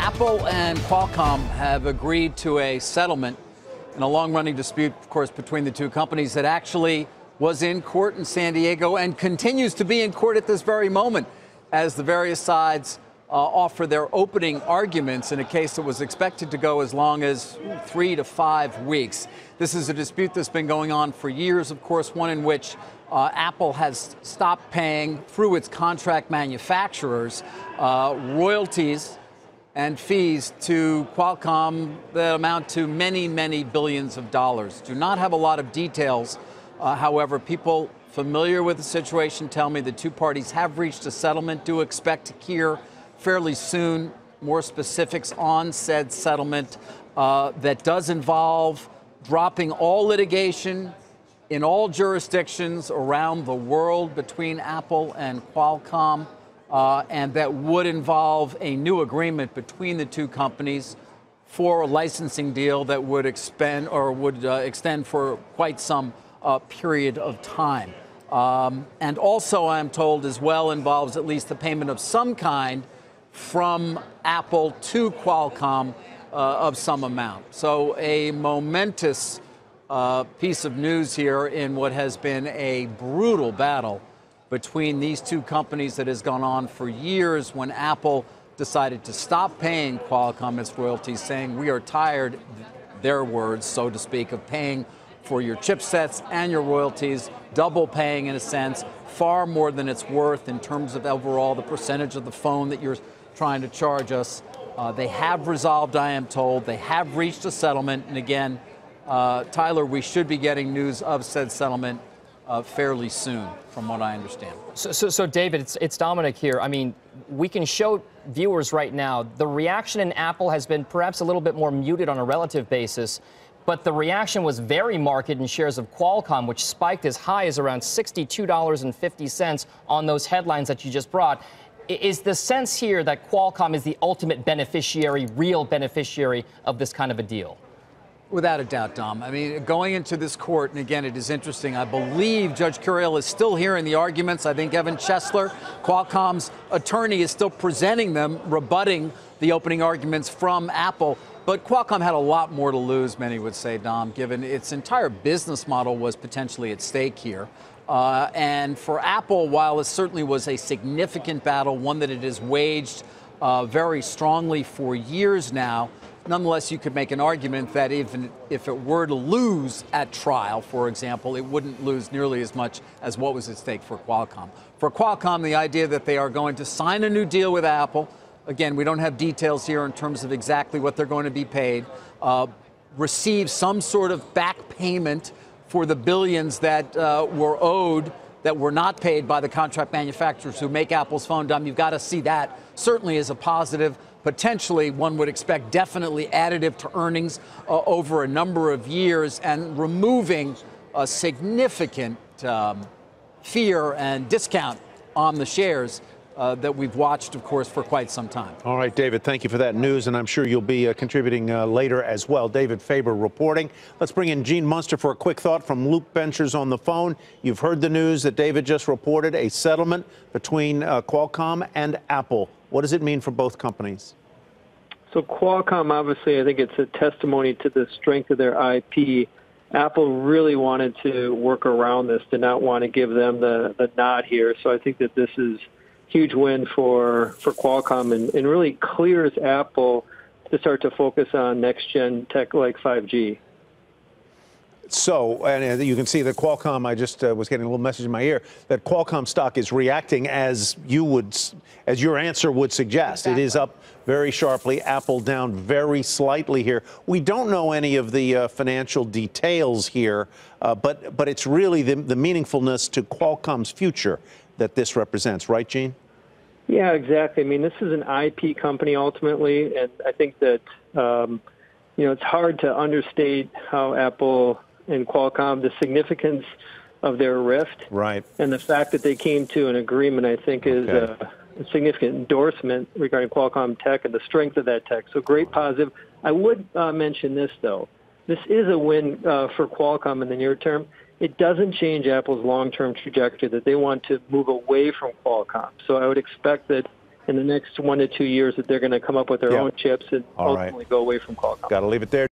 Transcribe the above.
Apple and Qualcomm have agreed to a settlement in a long-running dispute, of course, between the two companies that actually was in court in San Diego and continues to be in court at this very moment as the various sides offer their opening arguments in a case that was expected to go as long as 3 to 5 weeks. This is a dispute that's been going on for years, of course, one in which Apple has stopped paying through its contract manufacturers royalties and fees to Qualcomm that amount to many, many billions of dollars. Do not have a lot of details. However, people familiar with the situation tell me the two parties have reached a settlement. Do expect to hear fairly soon more specifics on said settlement that does involve dropping all litigation in all jurisdictions around the world between Apple and Qualcomm, and that would involve a new agreement between the two companies for a licensing deal that would extend for quite some period of time. And also, I'm told, as well involves at least the payment of some kind from Apple to Qualcomm of some amount. So a momentous piece of news here in what has been a brutal battle between these two companies that has gone on for years, when Apple decided to stop paying Qualcomm its royalties, saying we are tired, their words, so to speak, of paying for your chipsets and your royalties, double paying in a sense, far more than it's worth in terms of overall the percentage of the phone that you're trying to charge us. They have resolved, I am told. They have reached a settlement. And again, Tyler, we should be getting news of said settlement fairly soon, from what I understand. So David, it's Dominic here. I mean, we can show viewers right now, the reaction in Apple has been perhaps a little bit more muted on a relative basis, but the reaction was very marked in shares of Qualcomm, which spiked as high as around $62.50 on those headlines that you just brought. Is the sense here that Qualcomm is the ultimate beneficiary, real beneficiary of this kind of a deal? Without a doubt, Dom. I mean, going into this court, and again, it is interesting, I believe Judge Curiel is still hearing the arguments. I think Evan Chesler, Qualcomm's attorney, is still presenting them, rebutting the opening arguments from Apple. But Qualcomm had a lot more to lose, many would say, Dom, given its entire business model was potentially at stake here. And for Apple, while it certainly was a significant battle, one that it has waged very strongly for years now, nonetheless, you could make an argument that even if it were to lose at trial, for example, it wouldn't lose nearly as much as what was at stake for Qualcomm. For Qualcomm, the idea that they are going to sign a new deal with Apple, again, we don't have details here in terms of exactly what they're going to be paid, receive some sort of back payment for the billions that were owed, that were not paid by the contract manufacturers who make Apple's phone. Dom, you've got to see that certainly as a positive. Potentially, one would expect definitely additive to earnings over a number of years, and removing a significant fear and discount on the shares that we've watched, of course, for quite some time. All right, David, thank you for that news, and I'm sure you'll be contributing later as well. David Faber reporting. Let's bring in Gene Munster for a quick thought from Luke Benchers on the phone. You've heard the news that David just reported, a settlement between Qualcomm and Apple. What does it mean for both companies? So Qualcomm, obviously, I think it's a testimony to the strength of their IP. Apple really wanted to work around this, did not want to give them the nod here. So I think that this is a huge win for Qualcomm, and really clears Apple to start to focus on next-gen tech like 5G. So, and you can see that Qualcomm, I just was getting a little message in my ear, that Qualcomm stock is reacting as your answer would suggest. Exactly. It is up very sharply, Apple down very slightly here. We don't know any of the financial details here, but it's really the meaningfulness to Qualcomm's future that this represents, right, Gene? Yeah, exactly. I mean, this is an IP company ultimately, and I think that, it's hard to understate how Apple and Qualcomm, the significance of their rift, right, and the fact that they came to an agreement, I think, is a significant endorsement regarding Qualcomm tech and the strength of that tech. So great positive. I would mention this, though. This is a win for Qualcomm in the near term. It doesn't change Apple's long-term trajectory that they want to move away from Qualcomm. So I would expect that in the next 1 to 2 years that they're going to come up with their own chips and All right. ultimately go away from Qualcomm. Got to leave it there.